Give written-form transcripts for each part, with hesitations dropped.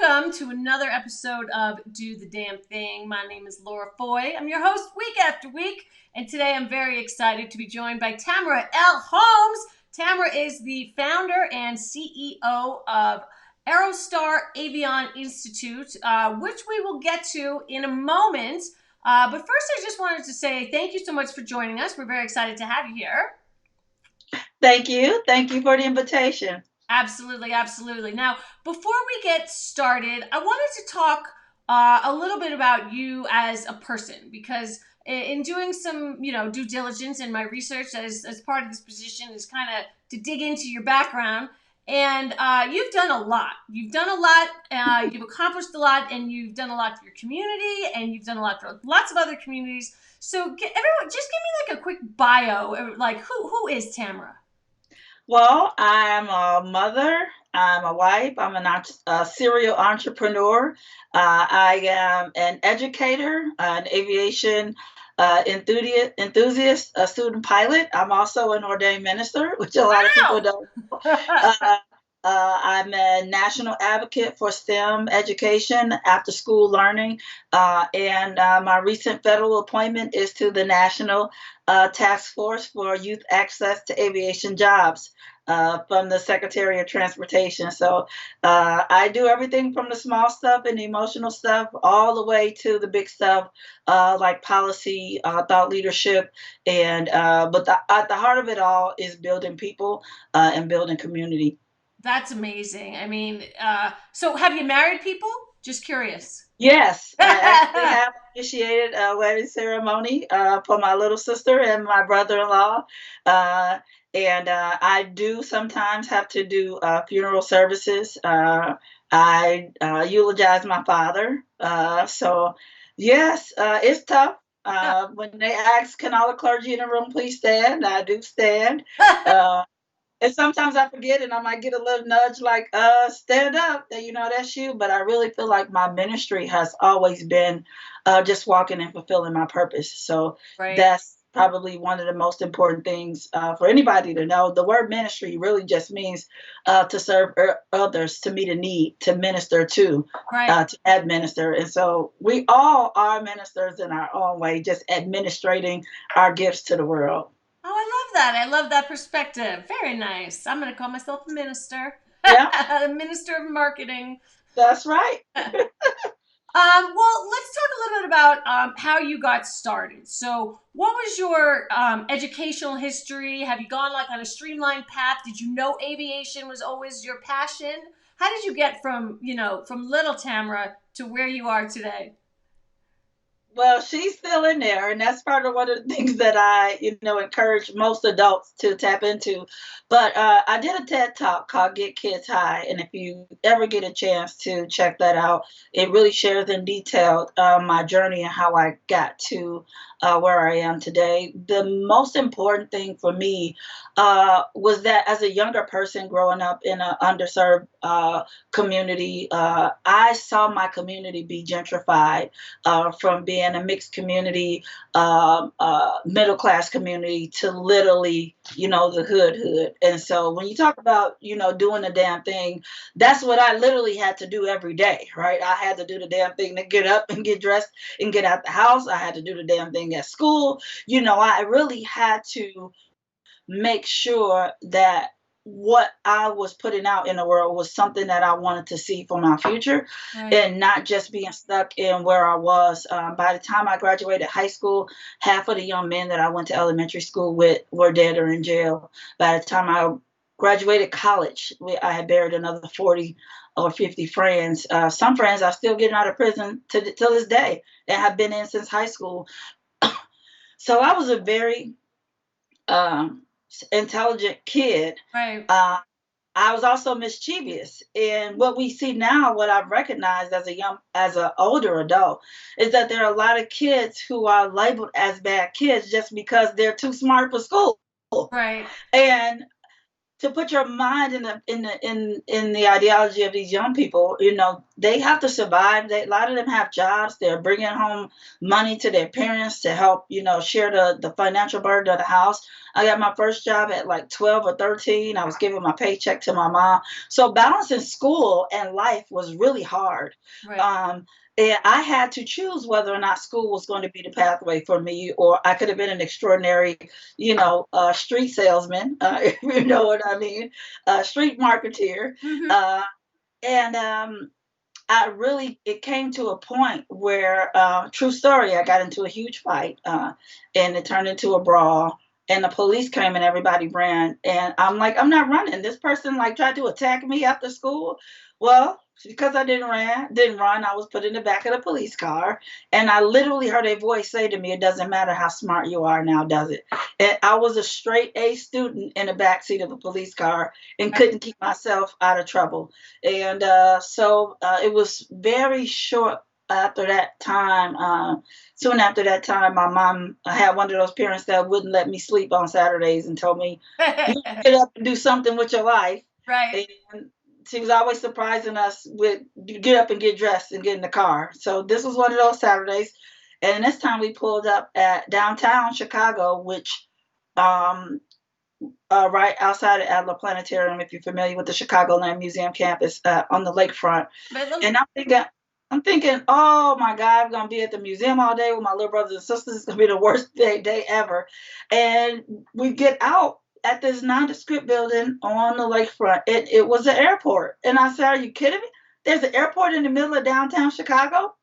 welcome to another episode of Do the Damn Thing. My name is Laura Foy. I'm your host week after week, and today I'm very excited to be joined by Tammera L. Holmes. Tammera is the founder and CEO of AeroStar Avion Institute, which we will get to in a moment. But first, I just wanted to say thank you so much for joining us. We're very excited to have you here. Thank you. Thank you for the invitation. Absolutely, absolutely. Now, before we get started, I wanted to talk a little bit about you as a person because in doing some, due diligence in my research as part of this position is kind of to dig into your background. And you've done a lot. You've done a lot. You've accomplished a lot, and you've done a lot for your community, and you've done a lot for lots of other communities. So, everyone, just give me like a quick bio. Like, who is Tammera? Well, I'm a mother. I'm a wife. I'm a serial entrepreneur. I am an educator, an aviation enthusiast, a student pilot. I'm also an ordained minister, which a lot of people Wow. don't know. Uh, I'm a national advocate for STEM education, after school learning, and my recent federal appointment is to the National Task Force for Youth Access to Aviation Jobs from the Secretary of Transportation. So I do everything from the small stuff and the emotional stuff all the way to the big stuff like policy, thought leadership, and at the heart of it all is building people and building community. That's amazing. I mean, so have you married people? Just curious. Yes, I actually have initiated a wedding ceremony for my little sister and my brother-in-law. Uh, and I do sometimes have to do funeral services. I eulogize my father. So, yes, it's tough. When they ask, can all the clergy in the room please stand? I do stand. Uh, and sometimes I forget and I might get a little nudge like, stand up, and that's you. But I really feel like my ministry has always been just walking and fulfilling my purpose. So Right. that's probably one of the most important things for anybody to know. The word ministry really just means to serve others, to meet a need, to minister Right. to administer. And so we all are ministers in our own way, just administrating our gifts to the world. Oh, I love that. I love that perspective. Very nice. I'm going to call myself a minister. Yeah, A minister of marketing. that's right. Well, let's talk a little bit about how you got started. So, what was your educational history? Have you gone like on a streamlined path? Did you know aviation was always your passion? How did you get from little Tamara to where you are today? Well, she's still in there, and that's part of one of the things that I encourage most adults to tap into. But I did a TED Talk called Get Kids High, and if you ever get a chance to check that out, it really shares in detail my journey and how I got to where I am today. The most important thing for me was that as a younger person growing up in an underserved community, I saw my community be gentrified from being a mixed community, middle class community to literally, the hood. And so when you talk about, doing the damn thing, that's what I literally had to do every day, right? I had to do the damn thing to get up and get dressed and get out the house. I had to do the damn thing at school. I really had to make sure that what I was putting out in the world was something that I wanted to see for my future Right. and not just being stuck in where I was. By the time I graduated high school, half of the young men that I went to elementary school with were dead or in jail. By the time I graduated college, I had buried another 40 or 50 friends. Some friends are still getting out of prison till this day and have been in since high school. So I was a very um, intelligent kid. Right. Uh, I was also mischievous. And what we see now, what I've recognized as an older adult, is that there are a lot of kids who are labeled as bad kids just because they're too smart for school. Right. And to put your mind in the ideology of these young people. They have to survive. A lot of them have jobs. They're bringing home money to their parents to help, share the financial burden of the house. I got my first job at like 12 or 13. I was giving my paycheck to my mom. So balancing school and life was really hard. Right. Um, and I had to choose whether or not school was going to be the pathway for me, or I could have been an extraordinary, street salesman, if you know what I mean, street marketeer. Hmm. Uh, and it came to a point where, true story, I got into a huge fight, and it turned into a brawl. And the police came and everybody ran. And I'm like, I'm not running. This person like tried to attack me after school. Well, because I didn't run, I was put in the back of the police car. And I literally heard a voice say to me, "It doesn't matter how smart you are now, does it?" And I was a straight A student in the back seat of a police car and couldn't keep myself out of trouble. And so it was very short after that time. Soon after that time, my mom had one of those parents that wouldn't let me sleep on Saturdays and told me, "You need to get up and do something with your life." Right. And she was always surprising us with, "Get up and get dressed and get in the car." So this was one of those Saturdays. And this time we pulled up at downtown Chicago, which um, right outside of Adler Planetarium, if you're familiar with the Chicagoland Museum campus, on the lakefront. But let me, And I'm thinking, oh my God, I'm gonna be at the museum all day with my little brothers and sisters. It's gonna be the worst day ever. And we get out at this nondescript building on the lakefront. It was an airport, and I said, "Are you kidding me? There's an airport in the middle of downtown Chicago."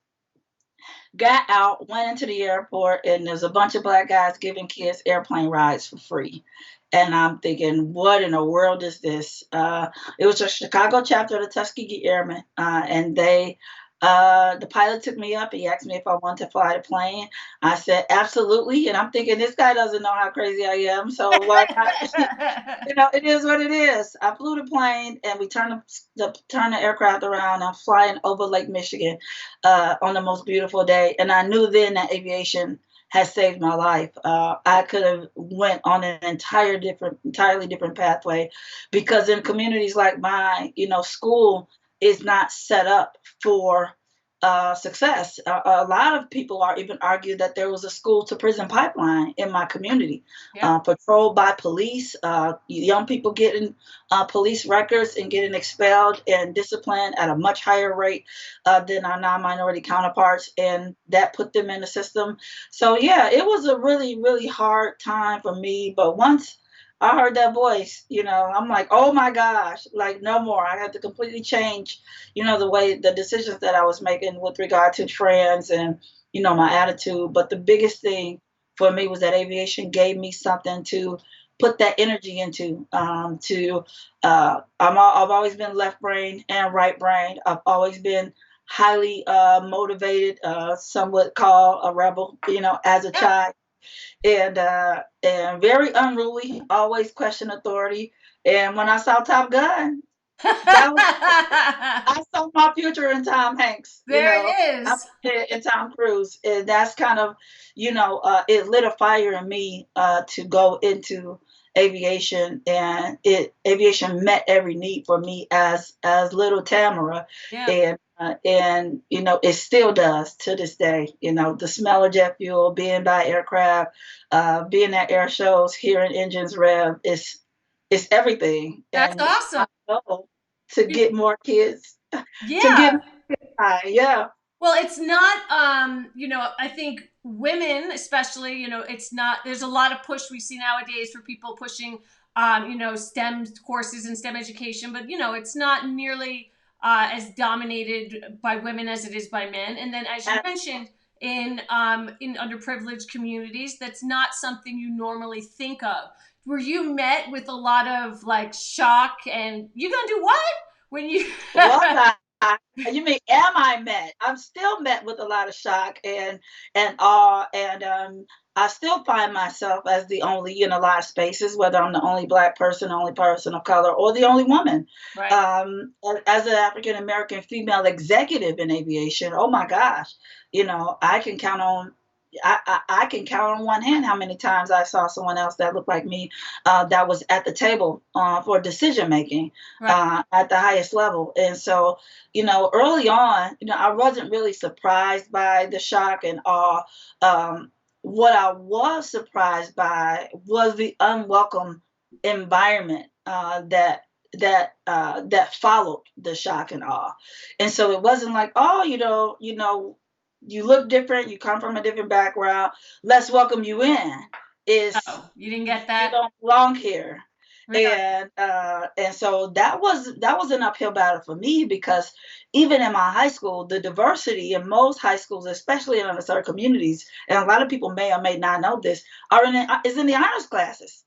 Got out, went into the airport, and there's a bunch of black guys giving kids airplane rides for free. And I'm thinking, what in the world is this? It was a Chicago chapter of the Tuskegee Airmen, and the pilot took me up. He asked me if I wanted to fly the plane. I said absolutely, and I'm thinking this guy doesn't know how crazy I am, so why not? It is what it is. I flew the plane, and we turned the aircraft around. I'm flying over Lake Michigan on the most beautiful day, and I knew then that aviation has saved my life. I could have went on an entirely different pathway, because in communities like mine, school is not set up for success. A lot of people are even argue that there was a school to prison pipeline in my community, yeah, patrolled by police, young people getting police records and getting expelled and disciplined at a much higher rate than our non-minority counterparts, and that put them in the system. So yeah, it was a really, really hard time for me. But once I heard that voice, I'm like, oh my gosh, like no more. I had to completely change, the decisions that I was making with regard to trans and, my attitude. But the biggest thing for me was that aviation gave me something to put that energy into. I've always been left brain and right brain. I've always been highly motivated, some would call a rebel, as a yeah. child, and very unruly, always question authority. And when I saw Top Gun, that was I saw my future in Tom Hanks, There it I is. in Tom Cruise. And that's kind of, it lit a fire in me to go into aviation, and aviation met every need for me as little Tamera. Yeah. And it still does to this day. The smell of jet fuel, being by aircraft, being at air shows, hearing engines rev, is everything. That's And it's awesome. my goal to get more kids to get Yeah. high. Yeah. Well, it's not, I think women, especially, it's not, there's a lot of push we see nowadays for people pushing, STEM courses and STEM education, but, it's not nearly as dominated by women as it is by men. And then, as you mentioned, in underprivileged communities, that's not something you normally think of. Were you met with a lot of like shock and you gonna do what when you? Was I? You mean, am I met? I'm still met with a lot of shock and awe, and I still find myself as the only in a lot of spaces, whether I'm the only black person, only person of color, or the only woman. Right. As an African American female executive in aviation, oh my gosh, I can count on I can count on one hand how many times I saw someone else that looked like me that was at the table for decision making Right. at the highest level. And so, early on, I wasn't really surprised by the shock and awe. Um, what I was surprised by was the unwelcome environment that followed the shock and awe. And so it wasn't like, oh, you look different, you come from a different background, let's welcome you in. Is Oh, you didn't get you that? don't belong here. Really? And so that was an uphill battle for me, because even in my high school, the diversity in most high schools, especially in underserved communities, and a lot of people may or may not know this, is in the honors classes.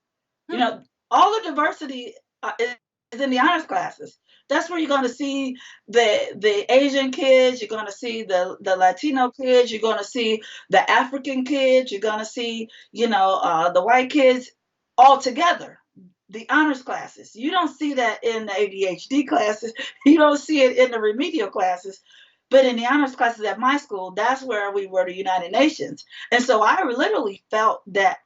You Hmm. know, all the diversity is in the honors classes. That's where you're going to see the Asian kids. You're going to see the Latino kids. You're going to see the African kids. You're going to see the white kids all together. The honors classes. You don't see that in the ADHD classes. You don't see it in the remedial classes. But in the honors classes at my school, that's where we were the United Nations. And so I literally felt that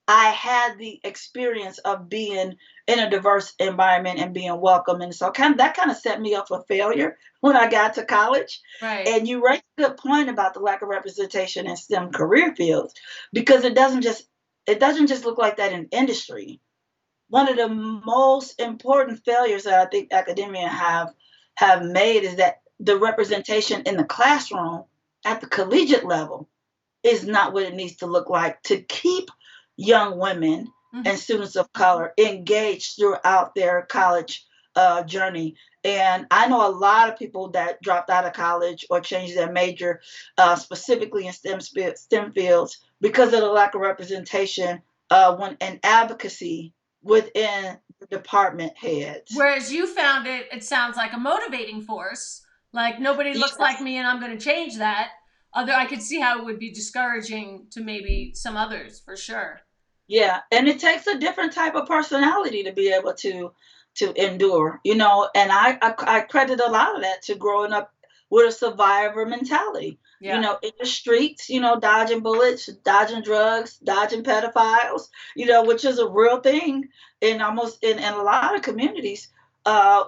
I had the experience of being in a diverse environment and being welcome. And so that kind of set me up for failure when I got to college. Right. And you raised a good point about the lack of representation in STEM career fields, because it doesn't just look like that in industry. One of the most important failures that I think academia have made is that the representation in the classroom at the collegiate level is not what it needs to look like to keep young women Mhm. and students of color engaged throughout their college journey. And I know a lot of people that dropped out of college or changed their major specifically in STEM fields because of the lack of representation and advocacy within the department heads. Whereas you found it sounds like a motivating force. Like nobody looks like Yes. me and I'm going to change that. Although I could see how it would be discouraging to maybe some others for sure. Yeah, and it takes a different type of personality to be able to endure, and I credit a lot of that to growing up with a survivor mentality. Yeah. In the streets, dodging bullets, dodging drugs, dodging pedophiles, which is a real thing in a lot of communities.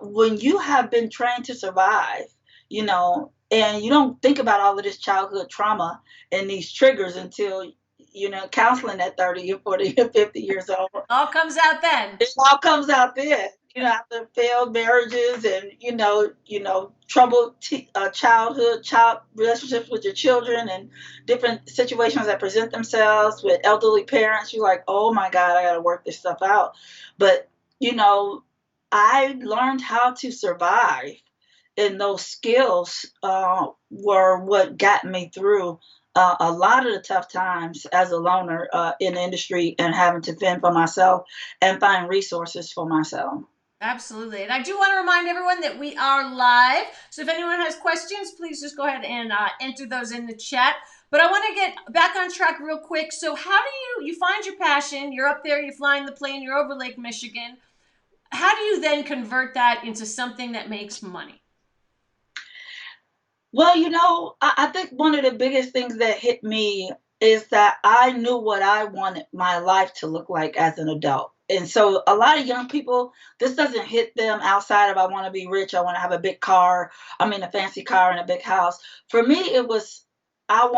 When you have been trained to survive, and you don't think about all of this childhood trauma and these triggers until counseling at 30 or 40 or 50 years old. All comes out then. It all comes out then. After failed marriages and troubled childhood, child relationships with your children, and different situations that present themselves with elderly parents, you're like, oh my God, I got to work this stuff out. But you know, I learned how to survive, and those skills were what got me through a lot of the tough times as a loner in the industry, and having to fend for myself and find resources for myself. Absolutely. And I do want to remind everyone that we are live. So if anyone has questions, please just go ahead and enter those in the chat. But I want to get back on track real quick. So how do you find your passion? You're up there, you're flying the plane, you're over Lake Michigan. How do you then convert that into something that makes money? Well, I think one of the biggest things that hit me is that I knew what I wanted my life to look like as an adult. And so a lot of young people, this doesn't hit them outside of, I want to be rich, I want to have a big car, I mean a fancy car and a big house. For me, it was, I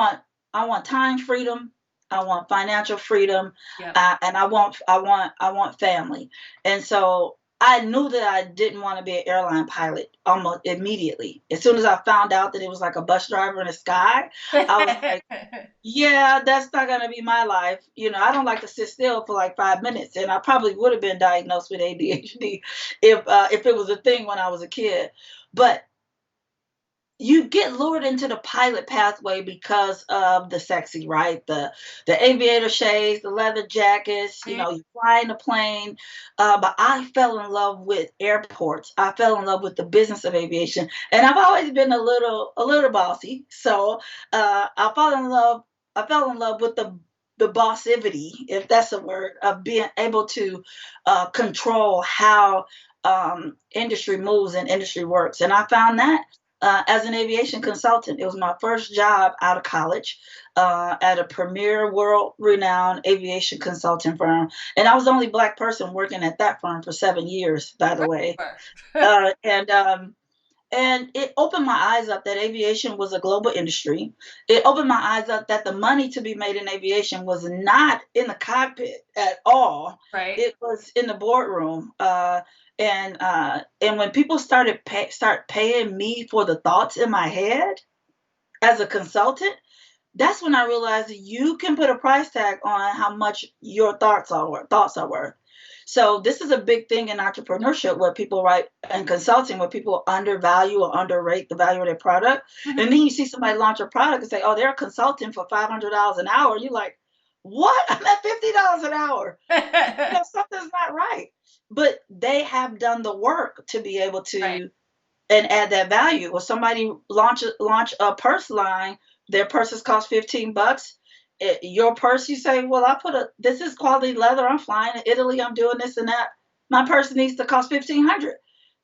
want time freedom, I want financial freedom, Yeah. and I want family. And so I knew that I didn't want to be an airline pilot almost immediately. As soon as I found out that it was like a bus driver in the sky, I was like, yeah, that's not going to be my life. I don't like to sit still for like 5 minutes, and I probably would have been diagnosed with ADHD if it was a thing when I was a kid. But you get lured into the pilot pathway because of the sexy, right? The aviator shades, the leather jackets, you fly in a plane. But I fell in love with airports. I fell in love with the business of aviation, and I've always been a little bossy. So I fell in love with the bossivity, if that's a word, of being able to control how industry moves and industry works. And I found that as an aviation consultant. It was my first job out of college at a premier world-renowned aviation consulting firm. And I was the only Black person working at that firm for 7 years, by the way. Sure. Uh, and um, and it opened my eyes up that aviation was a global industry. It opened my eyes up that the money to be made in aviation was not in the cockpit at all. Right. It was in the boardroom. And when people start paying me for the thoughts in my head as a consultant, that's when I realized that you can put a price tag on how much your thoughts are worth. So this is a big thing in entrepreneurship where people write and consulting where people undervalue or underrate the value of their product. Mhm. And then you see somebody launch a product and say, oh, they're consulting for $500 an hour. You're like, what? I'm at $50 an hour. Something's not right. But they have done the work to be able Right. to and add that value. Or somebody launch a purse line, their purses cost $15. Your purse, you say, well, this is quality leather. I'm flying to Italy. I'm doing this and that. My purse needs to cost $1,500.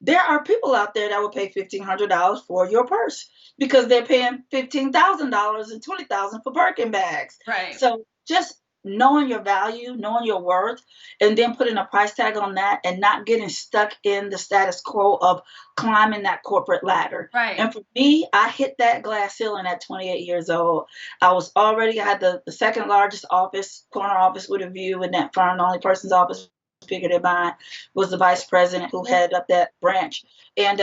There are people out there that will pay $1,500 for your purse because they're paying $15,000 and $20,000 for Birkin bags. Right. So just knowing your value, knowing your worth, and then putting a price tag on that and not getting stuck in the status quo of climbing that corporate ladder. Right. And for me, I hit that glass ceiling at 28 years old. I had the second largest corner office with a view in that firm. The only person's office bigger than mine was the vice president who headed up that branch. And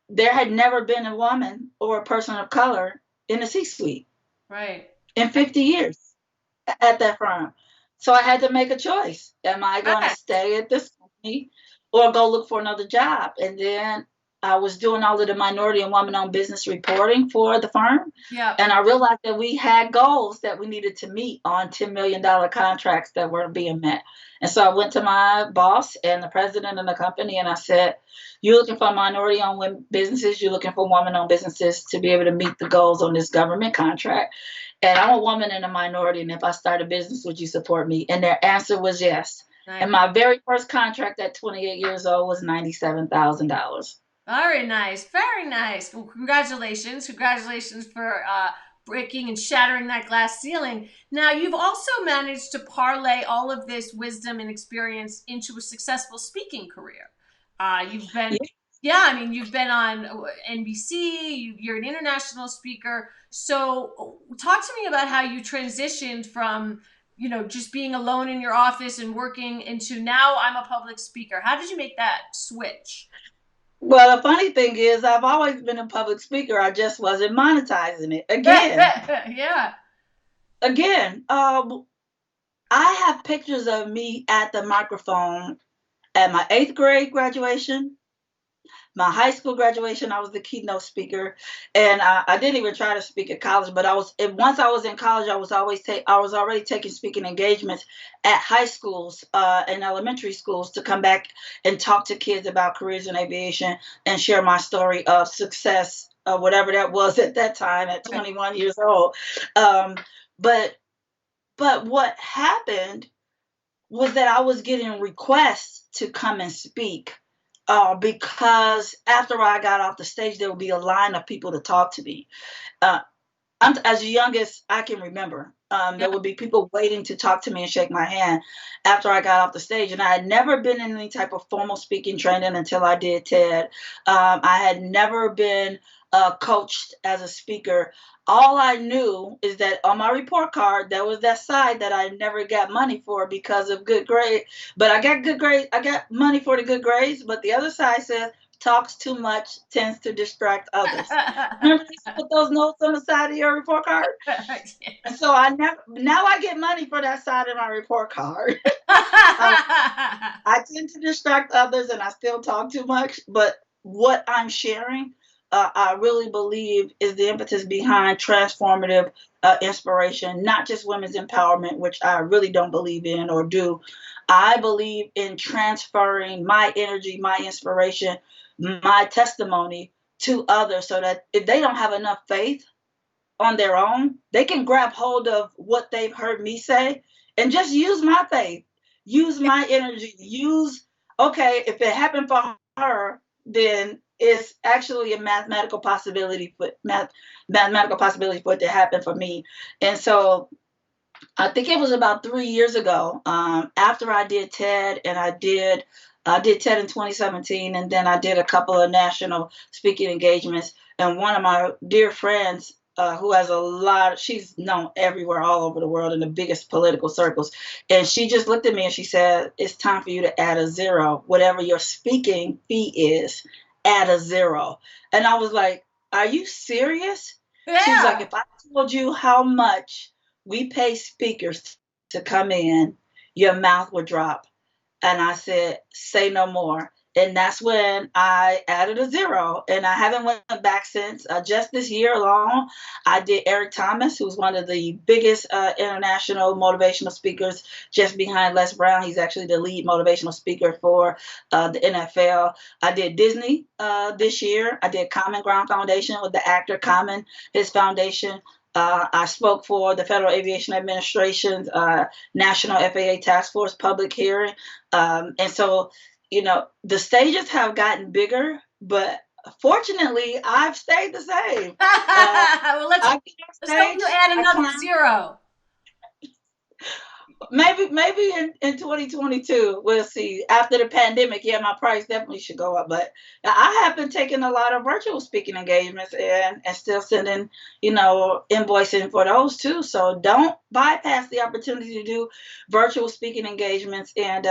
there had never been a woman or a person of color in the C-suite Right. in 50 years at that firm. So I had to make a choice. Am I going to Right. stay at this company or go look for another job? And then I was doing all of the minority and woman-owned business reporting for the firm. Yeah. And I realized that we had goals that we needed to meet on $10 million contracts that weren't being met. And so I went to my boss and the president of the company and I said, you're looking for minority-owned businesses, you're looking for woman-owned businesses to be able to meet the goals on this government contract. And I'm a woman and a minority, and if I start a business, would you support me? And their answer was yes. Nice. And my very first contract at 28 years old was $97,000. Very nice. Very nice. Well, congratulations. Congratulations for breaking and shattering that glass ceiling. Now, you've also managed to parlay all of this wisdom and experience into a successful speaking career. You've been, yeah, I mean, you've been on NBC, you're an international speaker. So, talk to me about how you transitioned from, just being alone in your office and working into now I'm a public speaker. How did you make that switch? Well, the funny thing is, I've always been a public speaker. I just wasn't monetizing it. Yeah. Again, I have pictures of me at the microphone at my 8th grade graduation, my high school graduation. I was the keynote speaker, and I didn't even try to speak at college. But once I was in college, I was already taking speaking engagements at high schools and elementary schools to come back and talk to kids about careers in aviation and share my story of success, whatever that was at that time at 21 years old. But what happened was that I was getting requests to come and speak because after I got off the stage, there would be a line of people to talk to me. Uh, I'm as young as I can remember. There would be people waiting to talk to me and shake my hand after I got off the stage. And I had never been in any type of formal speaking training until I did TED. I had never been coached as a speaker. All I knew is that on my report card, there was that side that I never got money for because of good grade. But I got good grades. I got money for the good grades. But the other side says, talks too much tends to distract others. Remember you put those notes on the side of your report card? And so now I get money for that side of my report card. I tend to distract others and I still talk too much, but what I'm sharing, I really believe is the impetus behind transformative inspiration, not just women's empowerment, which I really don't believe in or do. I believe in transferring my energy, my inspiration, my testimony to others so that if they don't have enough faith on their own, they can grab hold of what they've heard me say and just use my faith, use my energy, okay, if it happened for her, then it's actually a mathematical possibility for it to happen for me. And so I think it was about 3 years ago, after I did TED, and I did TED in 2017, and then I did a couple of national speaking engagements. And one of my dear friends, who has she's known everywhere, all over the world in the biggest political circles, and she just looked at me and she said, "It's time for you to add a zero. Whatever your speaking fee is, add a zero." And I was like, "Are you serious?" She was like, Yeah. "If I told you how much we pay speakers to come in, your mouth would drop." And I said, "Say no more." And that's when I added a zero, and I haven't went back since. Just this year alone, I did Eric Thomas, who's one of the biggest international motivational speakers, just behind Les Brown. He's actually the lead motivational speaker for the NFL. I did Disney this year. I did Common Ground Foundation with the actor Common, his foundation. I spoke for the Federal Aviation Administration's National FAA Task Force public hearing. And so, the stages have gotten bigger, but fortunately, I've stayed the same. Well, I get on let's hope you stage, add I another climb. zero. Maybe in 2022 we'll see. After the pandemic, yeah, my price definitely should go up. But I have been taking a lot of virtual speaking engagements, and still sending, invoicing for those too. So don't bypass the opportunity to do virtual speaking engagements, and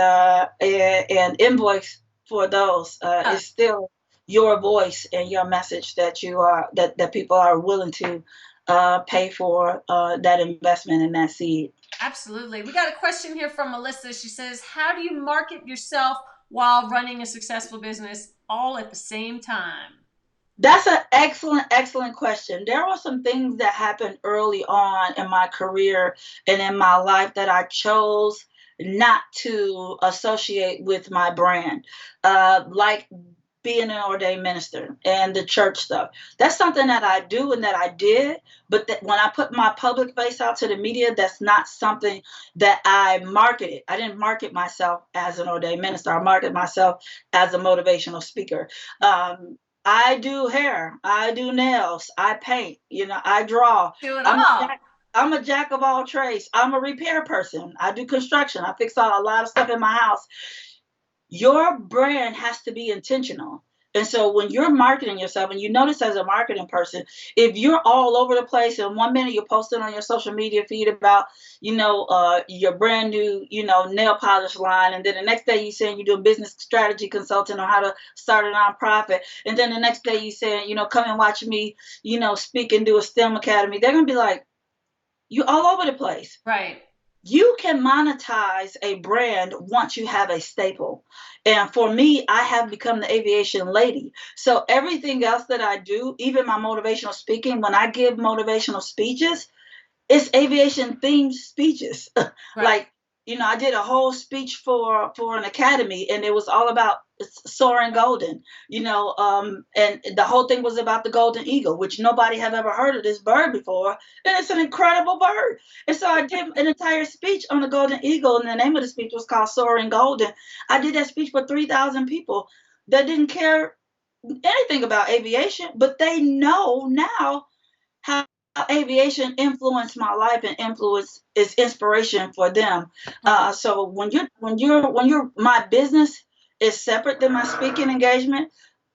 invoice for those. It's still your voice and your message that you are that people are willing to pay for that investment in that seed. Absolutely. We got a question here from Melissa. She says, "How do you market yourself while running a successful business all at the same time?" That's an excellent, excellent question. There were some things that happened early on in my career and in my life that I chose not to associate with my brand, like being an ordained minister and the church stuff. That's something that I do and that I did, but that when I put my public face out to the media, that's not something that I marketed. I didn't market myself as an ordained minister. I marketed myself as a motivational speaker. I do hair, I do nails, I paint, I draw. Do it I'm a all. jack, I'm a jack of all trades. I'm a repair person. I do construction. I fix a lot of stuff in my house. Your brand has to be intentional. And so when you're marketing yourself, and you notice as a marketing person, if you're all over the place and one minute you're posting on your social media feed about, your brand new, nail polish line, and then the next day you're saying you're doing business strategy consulting on how to start a nonprofit, and then the next day you're saying, come and watch me, speak and do a STEM academy, they're gonna be like, you all over the place. Right. You can monetize a brand once you have a staple. And for me, I have become the aviation lady. So everything else that I do, even my motivational speaking, when I give motivational speeches, it's aviation themed speeches. Right. Like, I did a whole speech for an academy, and it was all about soaring golden, and the whole thing was about the golden eagle, which nobody have ever heard of this bird before, and it's an incredible bird. And so I did an entire speech on the golden eagle, and the name of the speech was called Soaring Golden. I did that speech for 3,000 people that didn't care anything about aviation, but they know now how aviation influenced my life and influence is inspiration for them. So when you're my business is separate than my speaking engagement,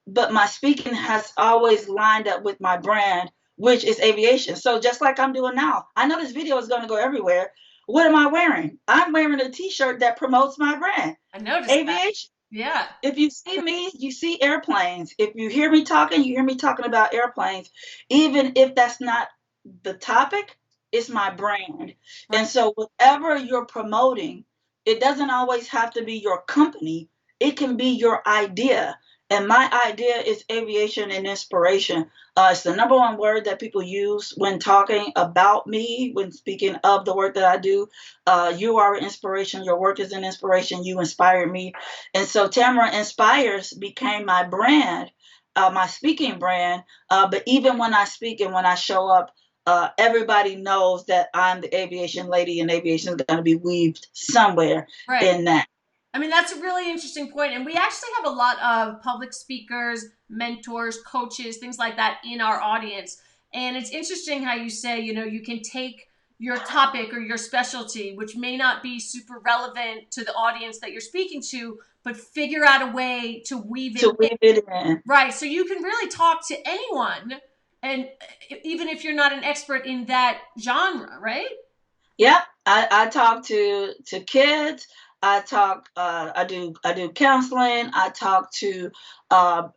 but my speaking has always lined up with my brand, which is aviation. So just like I'm doing now, I know this video is going to go everywhere. What am I wearing? I'm wearing a T-shirt that promotes my brand, I noticed that. aviation. Yeah. If you see me, you see airplanes. If you hear me talking, you hear me talking about airplanes. Even if that's not the topic, it's my brand. Right. And so whatever you're promoting, it doesn't always have to be your company. It can be your idea. And my idea is aviation and inspiration. It's the number one word that people use when talking about me, when speaking of the work that I do. You are an inspiration. Your work is an inspiration. You inspire me. And so Tammera Inspires became my brand, my speaking brand. But even when I speak and when I show up, everybody knows that I'm the aviation lady, and aviation is going to be weaved somewhere Right. in that. I mean, that's a really interesting point. And we actually have a lot of public speakers, mentors, coaches, things like that in our audience. And it's interesting how you say, you can take your topic or your specialty, which may not be super relevant to the audience that you're speaking to, but figure out a way to weave it To in. weave it in. Right. So you can really talk to anyone. And even if you're not an expert in that genre, right? Yep, I talk to kids. I do counseling. I talk to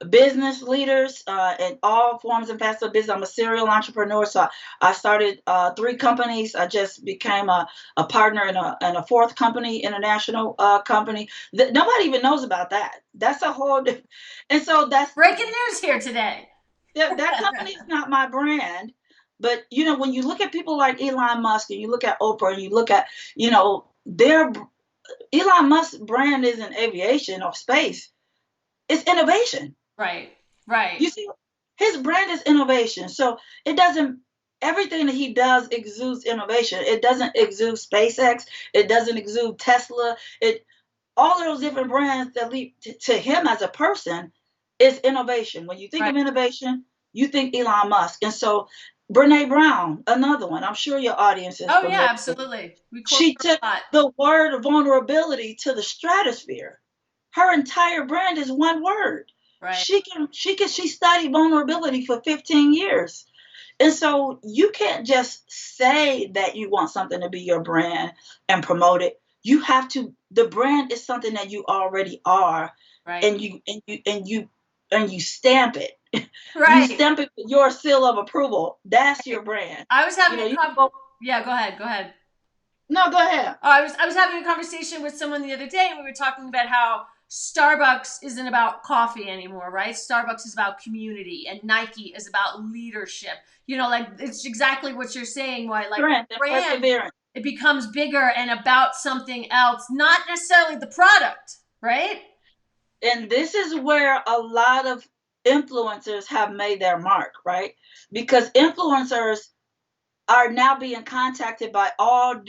business leaders in all forms and facets of business. I'm a serial entrepreneur, so I started 3 companies. I just became a partner in a fourth company, international company. That nobody even knows about that. That's a whole different. And so that's Breaking news here today. that company is not my brand. But when you look at people like Elon Musk and you look at Oprah and you look at their Elon Musk's brand isn't aviation or space, it's innovation. Right. Right. You see, his brand is innovation. So it doesn't everything that he does exudes innovation. It doesn't exude SpaceX, it doesn't exude Tesla. It All of those different brands that lead to him as a person is innovation. When you think Right. of innovation, you think Elon Musk. And so Brene Brown, another one, I'm sure your audience is Oh yeah, familiar with. absolutely. We quote She her took a lot. the word vulnerability to the stratosphere. Her entire brand is one word. Right. She studied vulnerability for 15 years. And so you can't just say that you want something to be your brand and promote it. The brand is something that you already are, Right. and you stamp it. You Right. stamp it with your seal of approval. That's Right. your brand. I was having You can go. yeah, go ahead. Go ahead. No, go ahead. Oh, I was having a conversation with someone the other day, and we were talking about how Starbucks isn't about coffee anymore, right? Starbucks is about community, and Nike is about leadership. Like it's exactly what you're saying. Why, like Strength and brand, perseverance. it becomes bigger and about something else, not necessarily the product, right? And this is where a lot of influencers have made their mark, right? Because influencers are now being contacted by all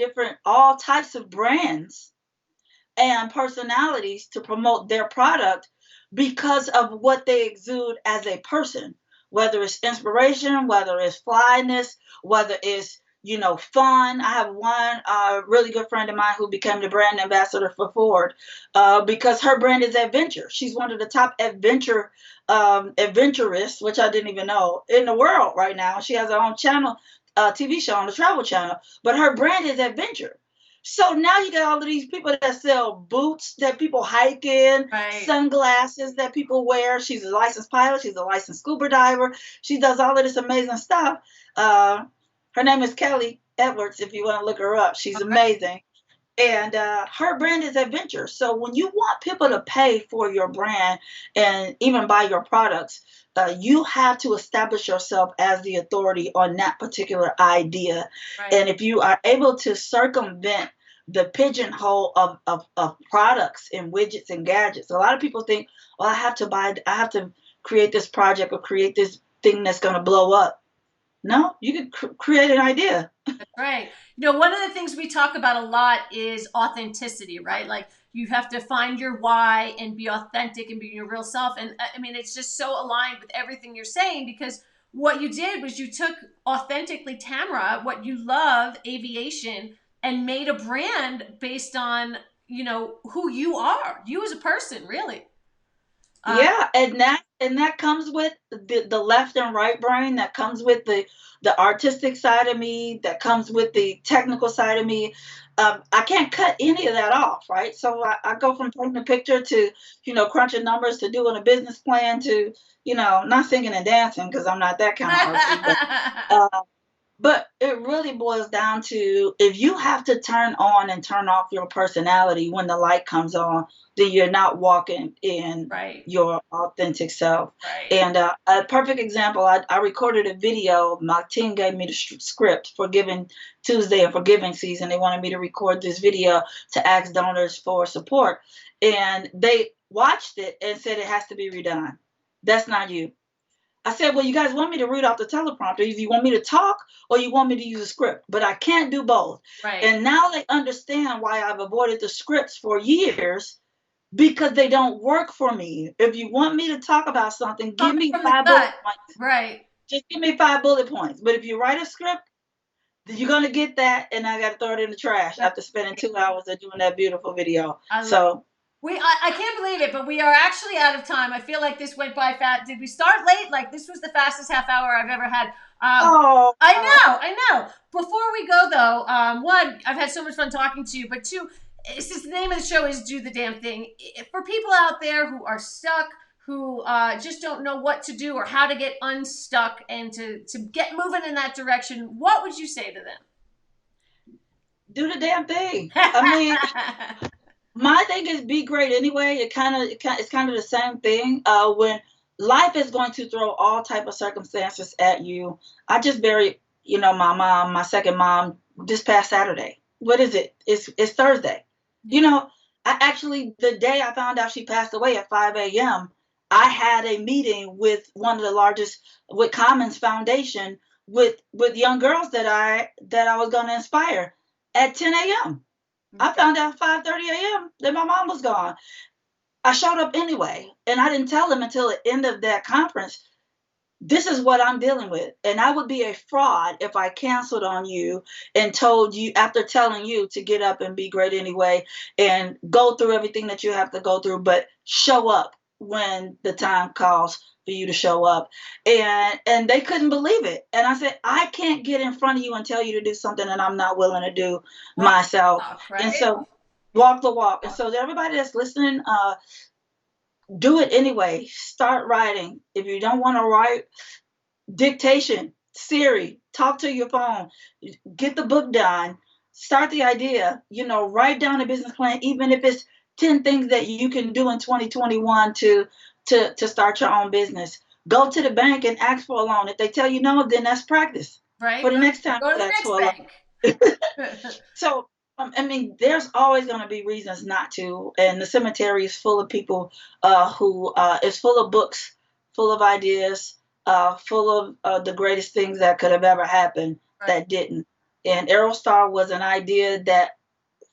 types of brands and personalities to promote their product because of what they exude as a person, whether it's inspiration, whether it's flyness, whether it's fun. I have one really good friend of mine who became the brand ambassador for Ford because her brand is adventure. She's one of the top adventurists, which I didn't even know, in the world right now. She has her own channel, TV show on the Travel Channel, but her brand is adventure. So now you got all of these people that sell boots that people hike in, Right. sunglasses that people wear. She's a licensed pilot. She's a licensed scuba diver. She does all of this amazing stuff. Her name is Kelly Edwards, if you want to look her up. She's amazing. And her brand is adventure. So when you want people to pay for your brand and even buy your products, you have to establish yourself as the authority on that particular idea. Right. And if you are able to circumvent the pigeonhole of products and widgets and gadgets, a lot of people think, well, I have to create this project or create this thing that's going to blow up. No, you can create an idea. Right. One of the things we talk about a lot is authenticity, right? Like you have to find your why and be authentic and be your real self. And I mean, it's just so aligned with everything you're saying because what you did was you took authentically Tammera, what you love, aviation, and made a brand based on, who you are, you as a person, really. Yeah, and that comes with the left and right brain. That comes with the artistic side of me. That comes with the technical side of me. I can't cut any of that off, right? So I go from taking a picture to crunching numbers to doing a business plan to not singing and dancing because I'm not that kind of person. But it really boils down to if you have to turn on and turn off your personality when the light comes on, then you're not walking in Right. your authentic self. Right. And a perfect example, I recorded a video. My team gave me the script for Giving Tuesday and for giving season. They wanted me to record this video to ask donors for support. And they watched it and said it has to be redone. That's not you. I said, well, you guys want me to read off the teleprompter. If you want me to talk or you want me to use a script, but I can't do both. Right. And now they understand why I've avoided the scripts for years because they don't work for me. If you want me to talk about something, give Coming me from the 5 bullet gut. points. Right. Just give me 5 bullet points. But if you write a script, you're gonna get that, and I gotta throw it in the trash That's after spending 2 hours of doing that beautiful video. I love So, I can't believe it, but we are actually out of time. I feel like this went by fast. Did we start late? Like this was the fastest half hour I've ever had. oh, I know. Before we go though, one, I've had so much fun talking to you, but two, since the name of the show is "Do the Damn Thing," for people out there who are stuck, who just don't know what to do or how to get unstuck and to get moving in that direction, what would you say to do the damn thing. them? I mean, my thing is be great anyway. It's kind of the same thing. When life is going to throw all type of circumstances at you. I just buried, my mom, my second mom, this past Saturday. What is it? It's Thursday. You know, I actually the day I found out she passed away at 5 a.m. I had a meeting with one of the largest with Commons Foundation with young girls that I was going to inspire at 10 a.m. I found out 5:30 a.m. that my mom was gone. I showed up anyway, and I didn't tell them until the end of that conference. This is what I'm dealing with, and I would be a fraud if I canceled on you and told you after telling you to get up and be great anyway and go through everything that you have to go through, but show up when the time calls for you to show up. And they couldn't believe it. And I said, I can't get in front of you and tell you to do something that I'm not willing to do myself. And Right? so walk the walk. And so to everybody that's listening, do it anyway. Start writing. If you don't want to write, dictation, Siri, talk to your phone, get the book done, start the idea, write down a business plan, even if it's 10 things that you can do in 2021 to start your own business. Go to the bank and ask for a loan. If they tell you no, then that's practice Right? for the next time Go to you the ask next for a loan. bank. So, I mean, there's always going to be reasons not to. And the cemetery is full of people who is full of books, full of ideas, full of the greatest things that could have ever happened Right. that didn't. And AeroStar was an idea that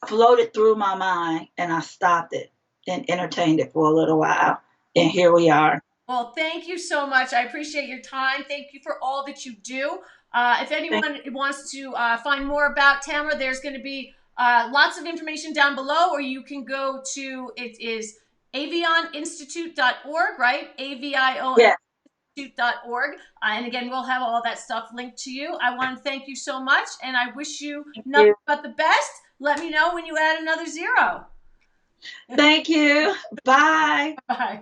floated through my mind, and I stopped it and entertained it for a little while. And here we are. Well, thank you so much. I appreciate your time. Thank you for all that you do. If Thank anyone wants to find more about Tamara, there's going to be lots of information down below, or you can go to it is avioninstitute.org, right? you. avioninstitute.org. And again, we'll have all that stuff linked to you. I want to thank you so much, and I wish you Thank nothing you. but the best. Let me know when you add another zero. Thank you. Bye. Bye.